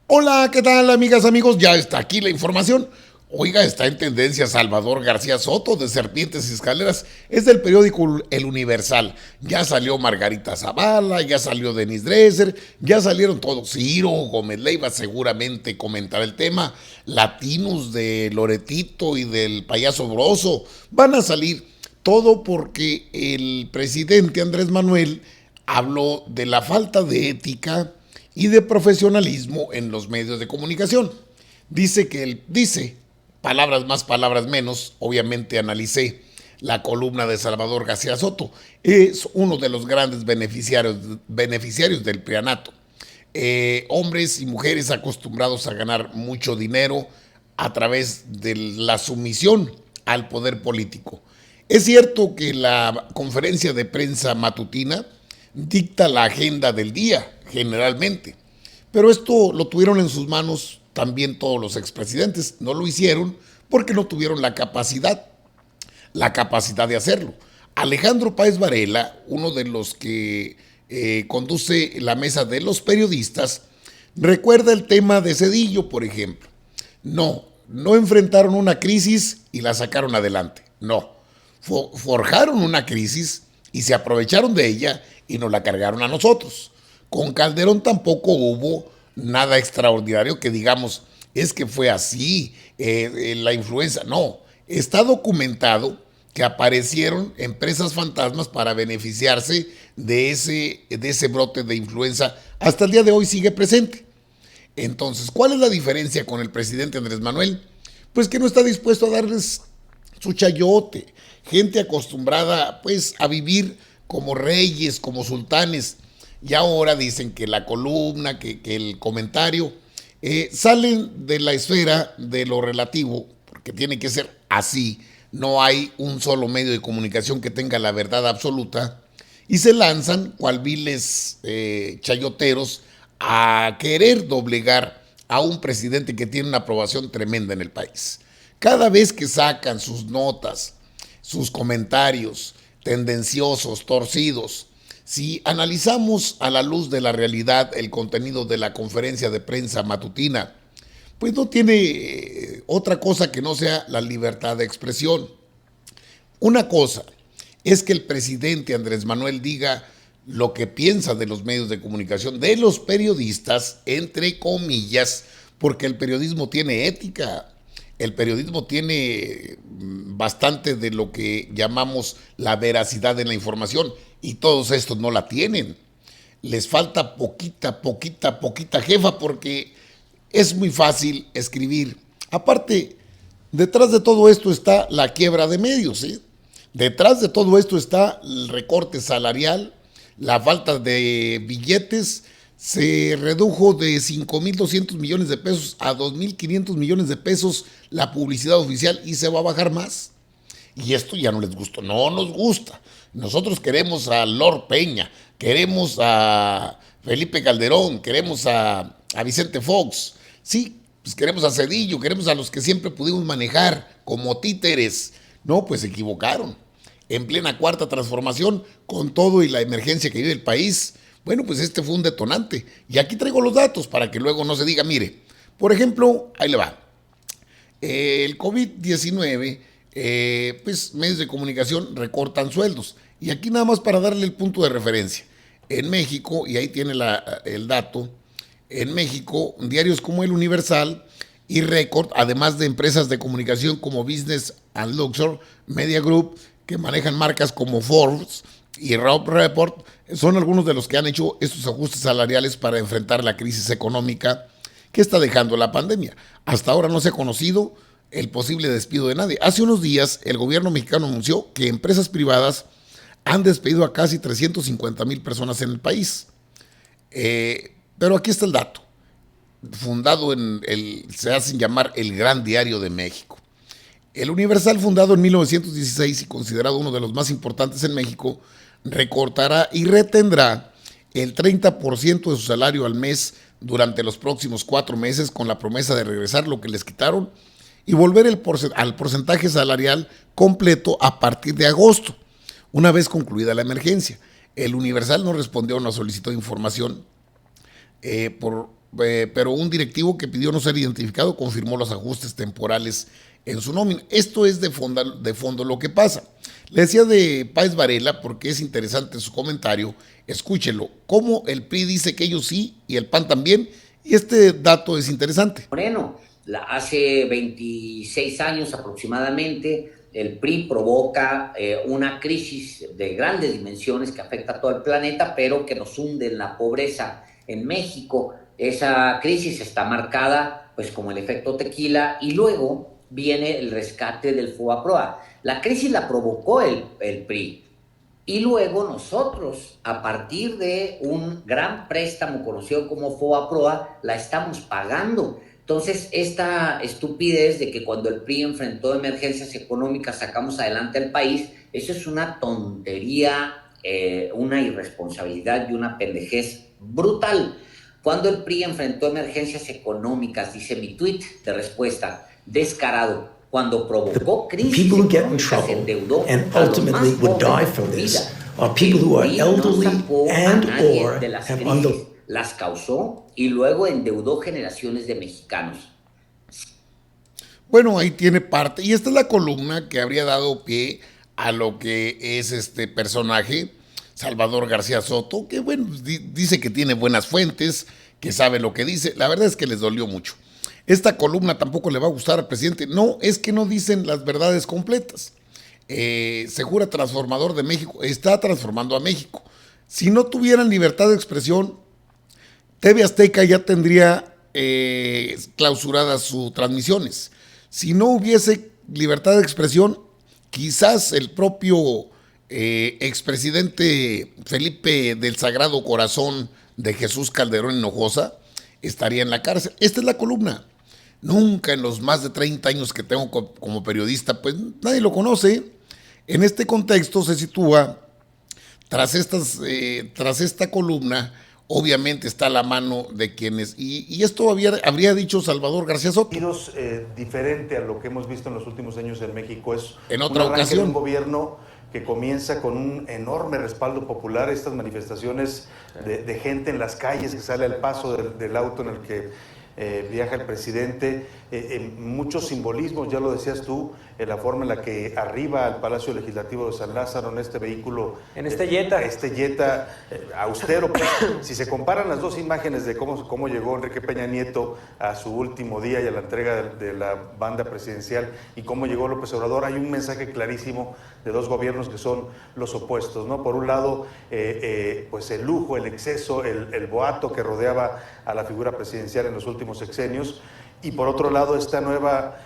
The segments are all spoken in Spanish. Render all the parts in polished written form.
Hola, ¿qué tal, amigas, amigos? Ya está aquí la información. Oiga, está en tendencia Salvador García Soto de Serpientes y Escaleras. Es del periódico El Universal. Ya salió Margarita Zavala, ya salió Denis Dresser, ya salieron todos. Ciro Gómez Leiva seguramente comentará el tema. Latinos de Loretito y del payaso Broso van a salir. Todo porque el presidente Andrés Manuel habló de la falta de ética y de profesionalismo en los medios de comunicación. Dice que él dice, palabras más, palabras menos, obviamente analicé la columna de Salvador García Soto, es uno de los grandes beneficiarios del prianato. Hombres y mujeres acostumbrados a ganar mucho dinero a través de la sumisión al poder político. Es cierto que la conferencia de prensa matutina dicta la agenda del día, generalmente, pero esto lo tuvieron en sus manos también todos los expresidentes. No lo hicieron porque no tuvieron la capacidad de hacerlo. Alejandro Páez Varela, uno de los que conduce la mesa de los periodistas, recuerda el tema de Cedillo, por ejemplo. No enfrentaron una crisis y la sacaron adelante. No, forjaron una crisis y se aprovecharon de ella y nos la cargaron a nosotros. Con Calderón tampoco hubo nada extraordinario que digamos, es que fue así, la influenza. No, está documentado que aparecieron empresas fantasmas para beneficiarse de ese brote de influenza. Hasta el día de hoy sigue presente. Entonces, ¿cuál es la diferencia con el presidente Andrés Manuel? Pues que no está dispuesto a darles su chayote. Gente acostumbrada pues a vivir como reyes, como sultanes. Y ahora dicen que la columna, que el comentario, salen de la esfera de lo relativo, porque tiene que ser así. No hay un solo medio de comunicación que tenga la verdad absoluta. Y se lanzan, cual viles chayoteros, a querer doblegar a un presidente que tiene una aprobación tremenda en el país. Cada vez que sacan sus notas, sus comentarios tendenciosos, torcidos, si analizamos a la luz de la realidad el contenido de la conferencia de prensa matutina, pues no tiene otra cosa que no sea la libertad de expresión. Una cosa es que el presidente Andrés Manuel diga lo que piensa de los medios de comunicación, de los periodistas, entre comillas, porque el periodismo tiene ética, el periodismo tiene bastante de lo que llamamos la veracidad de la información y todos estos no la tienen. Les falta poquita jefa porque es muy fácil escribir. Aparte, detrás de todo esto está la quiebra de medios, ¿sí? Detrás de todo esto está el recorte salarial, la falta de billetes. Se redujo de 5.200 millones de pesos a 2.500 millones de pesos la publicidad oficial y se va a bajar más. Y esto ya no les gustó, no nos gusta. Nosotros queremos a Lord Peña, queremos a Felipe Calderón, queremos a Vicente Fox, sí, pues queremos a Cedillo, queremos a los que siempre pudimos manejar como títeres. No, pues se equivocaron. En plena cuarta transformación, con todo y la emergencia que vive el país, bueno, pues este fue un detonante. Y aquí traigo los datos para que luego no se diga, mire, por ejemplo, ahí le va. El COVID-19, pues medios de comunicación recortan sueldos. Y aquí nada más para darle el punto de referencia. En México, y ahí tiene el dato, en México, diarios como El Universal y Record, además de empresas de comunicación como Business and Luxor, Media Group, que manejan marcas como Forbes y Rob Report, son algunos de los que han hecho estos ajustes salariales para enfrentar la crisis económica que está dejando la pandemia. Hasta ahora no se ha conocido el posible despido de nadie. Hace unos días el gobierno mexicano anunció que empresas privadas han despedido a casi 350,000 personas en el país. Pero aquí está el dato, fundado se hacen llamar el Gran Diario de México. El Universal, fundado en 1916 y considerado uno de los más importantes en México, recortará y retendrá el 30% de su salario al mes durante los próximos 4 meses con la promesa de regresar lo que les quitaron y volver al porcentaje salarial completo a partir de agosto, una vez concluida la emergencia. El Universal no respondió a una solicitud de información por pero un directivo que pidió no ser identificado confirmó los ajustes temporales en su nómina. Esto es de fondo lo que pasa. Le decía de Páez Varela, porque es interesante su comentario, escúchelo, cómo el PRI dice que ellos sí y el PAN también, y este dato es interesante. Moreno, hace 26 años aproximadamente, el PRI provoca una crisis de grandes dimensiones que afecta a todo el planeta, pero que nos hunde en la pobreza en México. Esa crisis está marcada pues como el efecto tequila y luego viene el rescate del FOBAPROA. La crisis la provocó el PRI y luego nosotros, a partir de un gran préstamo conocido como FOBAPROA, la estamos pagando. Entonces, esta estupidez de que cuando el PRI enfrentó emergencias económicas sacamos adelante al país, eso es una tontería, una irresponsabilidad y una pendejez brutal. Cuando el PRI enfrentó emergencias económicas, dice mi tuit de respuesta, descarado, cuando provocó crisis People who get in económicas, se trouble endeudó and a los ultimately más would pobres die de from por this vida. are people who are El PRI no elderly sacó a and nadie or de las have crisis, las causó y luego endeudó generaciones de mexicanos. Bueno, ahí tiene parte, y esta es la columna que habría dado pie a lo que es este personaje, Salvador García Soto, que bueno, dice que tiene buenas fuentes, que sabe lo que dice. La verdad es que les dolió mucho. Esta columna tampoco le va a gustar al presidente. No, es que no dicen las verdades completas. Se jura transformador de México, está transformando a México. Si no tuvieran libertad de expresión, TV Azteca ya tendría clausuradas sus transmisiones. Si no hubiese libertad de expresión, quizás el propio expresidente Felipe del Sagrado Corazón de Jesús Calderón Hinojosa estaría en la cárcel. Esta es la columna. Nunca en los más de 30 años que tengo como periodista, pues nadie lo conoce. En este contexto se sitúa, tras esta columna, obviamente está la mano de quienes, y esto habría dicho Salvador García Soto. Diferente a lo que hemos visto en los últimos años en México, es en otra un arranque ocasión de un gobierno que comienza con un enorme respaldo popular, estas manifestaciones de gente en las calles que sale al paso del auto en el que viaja el presidente, muchos simbolismos, ya lo decías tú, en la forma en la que arriba al Palacio Legislativo de San Lázaro en este vehículo, en este Jetta, austero, pues, si se comparan las dos imágenes de cómo llegó Enrique Peña Nieto a su último día y a la entrega de la banda presidencial y cómo llegó López Obrador, hay un mensaje clarísimo de dos gobiernos que son los opuestos, ¿no? Por un lado, pues el lujo, el exceso, el boato que rodeaba a la figura presidencial en los últimos sexenios, y por otro lado esta nueva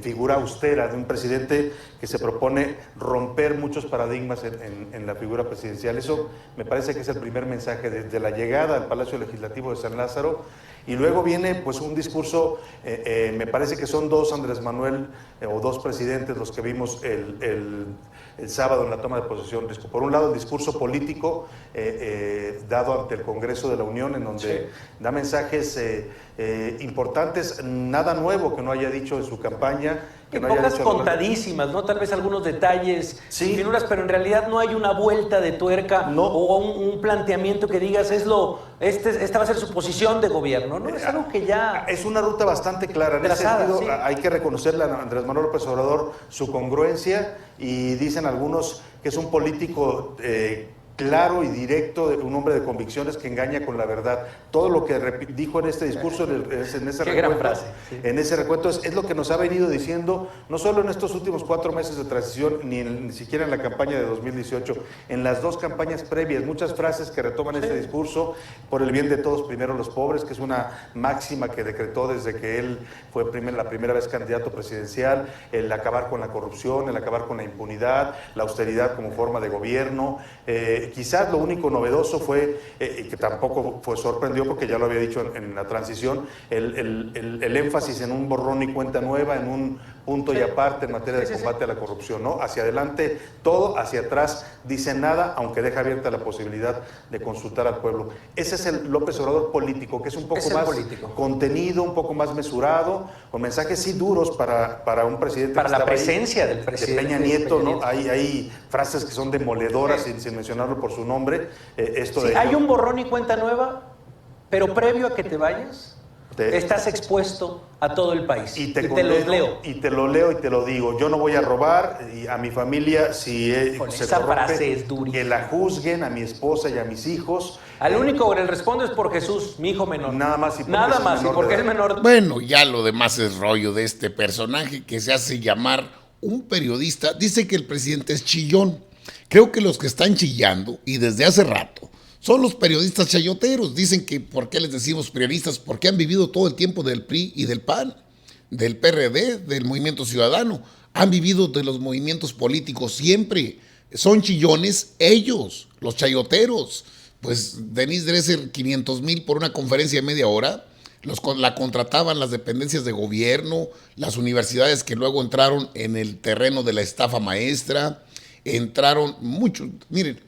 figura austera de un presidente que se propone romper muchos paradigmas en la figura presidencial. Eso me parece que es el primer mensaje desde la llegada al Palacio Legislativo de San Lázaro, y luego viene pues un discurso, me parece que son dos Andrés Manuel o dos presidentes los que vimos el sábado en la toma de posesión. Por un lado el discurso político dado ante el Congreso de la Unión, en donde da mensajes importantes, nada nuevo que no haya dicho en su campaña, que no haya pocas dicho contadísimas, ¿no? Tal vez algunos detalles, sí, finuras, pero en realidad no hay una vuelta de tuerca, no, o un planteamiento que digas esta va a ser su posición de gobierno, ¿no? Es algo que ya es una ruta bastante clara. En ese sentido, sí, hay que reconocerle a Andrés Manuel López Obrador su congruencia, y dicen algunos que es un político claro y directo, un hombre de convicciones que engaña con la verdad. Todo lo que dijo en este discurso, en ese recuento, sí, en ese recuento es lo que nos ha venido diciendo, no solo en estos últimos 4 meses de transición, ni siquiera en la campaña de 2018, en las dos campañas previas, muchas frases que retoman este discurso: por el bien de todos, primero los pobres, que es una máxima que decretó desde que él fue la primera vez candidato presidencial, el acabar con la corrupción, el acabar con la impunidad, la austeridad como forma de gobierno. Quizás lo único novedoso fue, que tampoco sorprendió porque ya lo había dicho en la transición, el énfasis en un borrón y cuenta nueva, en un punto y aparte en materia de combate a la corrupción, ¿no? Hacia adelante todo, hacia atrás dice nada, aunque deja abierta la posibilidad de consultar al pueblo. Ese es el López Obrador político, que es un poco más contenido, un poco más mesurado, con mensajes sí duros para un presidente. Para la presencia del presidente. De Peña Nieto, ¿no? Hay frases que son demoledoras, sin mencionarlo por su nombre. ¿Hay un borrón y cuenta nueva? Pero previo a que te vayas, estás expuesto a todo el país. Y te los leo. Y te lo leo y te lo digo. Yo no voy a robar y a mi familia, si se esa corrompe, frase es durísima. que la juzguen, a mi esposa y a mis hijos. Al único que le respondo es por Jesús, mi hijo menor. Nada más y porque es menor. Bueno, ya lo demás es rollo de este personaje que se hace llamar un periodista. Dice que el presidente es chillón. Creo que los que están chillando, y desde hace rato, son los periodistas chayoteros. Dicen que ¿por qué les decimos periodistas? Porque han vivido todo el tiempo del PRI y del PAN, del PRD, del Movimiento Ciudadano. Han vivido de los movimientos políticos siempre. Son chillones ellos, los chayoteros. Pues Denise Dresser, 500,000 por una conferencia de media hora. La contrataban las dependencias de gobierno, las universidades que luego entraron en el terreno de la estafa maestra. Entraron muchos. Miren,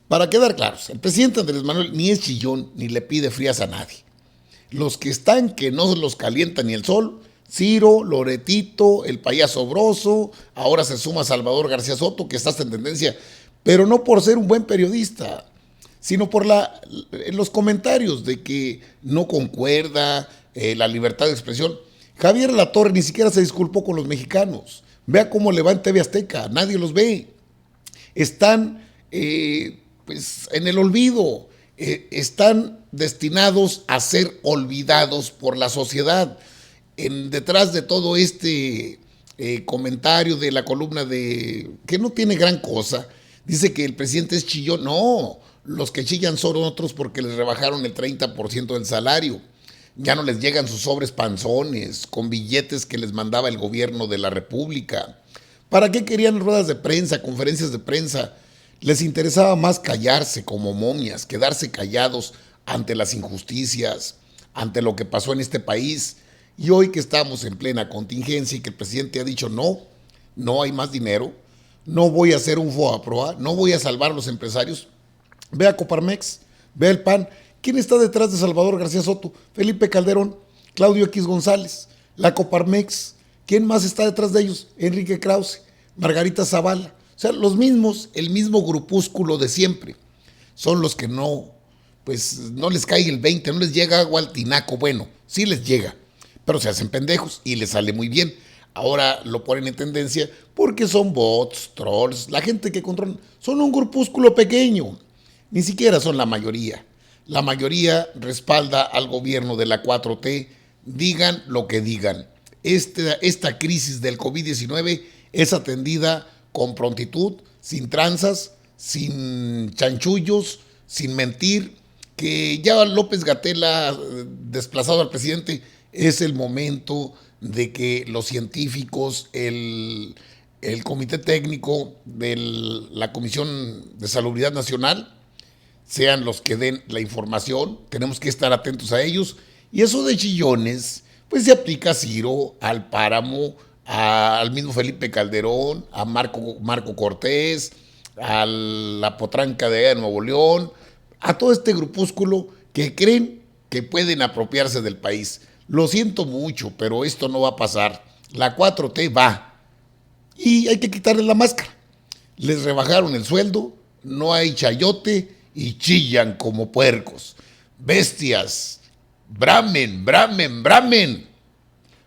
para quedar claros, el presidente Andrés Manuel ni es chillón ni le pide frías a nadie. Los que están que no los calienta ni el sol, Ciro, Loretito, el payaso Broso, ahora se suma Salvador García Soto, que está en tendencia, pero no por ser un buen periodista, sino por los comentarios de que no concuerda la libertad de expresión. Javier Latorre ni siquiera se disculpó con los mexicanos. Vea cómo le va en TV Azteca, nadie los ve. Están pues en el olvido, están destinados a ser olvidados por la sociedad. Detrás de todo este comentario de la columna que no tiene gran cosa, dice que el presidente es chillón. No, los que chillan son otros porque les rebajaron el 30% del salario. Ya no les llegan sus sobres panzones con billetes que les mandaba el gobierno de la República. ¿Para qué querían ruedas de prensa, conferencias de prensa? Les interesaba más callarse como momias, quedarse callados ante las injusticias, ante lo que pasó en este país. Y hoy que estamos en plena contingencia y que el presidente ha dicho no hay más dinero, no voy a hacer un FOAPROA, no voy a salvar a los empresarios. Ve a Coparmex, ve el PAN. ¿Quién está detrás de Salvador García Soto? Felipe Calderón, Claudio X González, la Coparmex. ¿Quién más está detrás de ellos? Enrique Krause, Margarita Zavala. O sea, los mismos, el mismo grupúsculo de siempre. Son los que no les cae el 20, no les llega agua al tinaco. Bueno, sí les llega, pero se hacen pendejos y les sale muy bien. Ahora lo ponen en tendencia porque son bots, trolls, la gente que controlan. Son un grupúsculo pequeño, ni siquiera son la mayoría. La mayoría respalda al gobierno de la 4T, digan lo que digan. Esta crisis del COVID-19 es atendida con prontitud, sin tranzas, sin chanchullos, sin mentir, que ya López-Gatell ha desplazado al presidente. Es el momento de que los científicos, el comité técnico de la Comisión de Salubridad Nacional, sean los que den la información. Tenemos que estar atentos a ellos. Y eso de chillones, pues se aplica a Ciro, al Páramo, al mismo Felipe Calderón, a Marco Cortés, a la potranca de Nuevo León, a todo este grupúsculo que creen que pueden apropiarse del país. Lo siento mucho, pero esto no va a pasar. La 4T va. Y hay que quitarle la máscara. Les rebajaron el sueldo, no hay chayote y chillan como puercos. Bestias, bramen, bramen, bramen.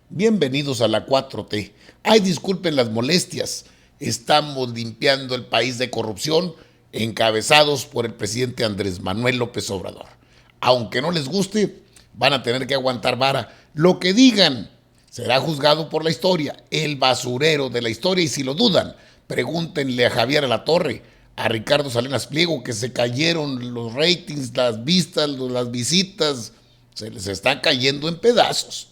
Bienvenidos a la 4T. Ay, disculpen las molestias. Estamos limpiando el país de corrupción, encabezados por el presidente Andrés Manuel López Obrador. Aunque no les guste, van a tener que aguantar vara. Lo que digan será juzgado por la historia, el basurero de la historia. Y si lo dudan, pregúntenle a Javier Alatorre, a Ricardo Salinas Pliego, que se cayeron los ratings, las vistas, las visitas, se les está cayendo en pedazos.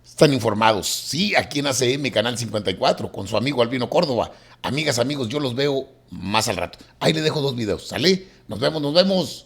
Están informados, sí, aquí en ACM, Canal 54, con su amigo Albino Córdoba. Amigas, amigos, yo los veo más al rato. Ahí le dejo 2 videos, ¿sale? Nos vemos.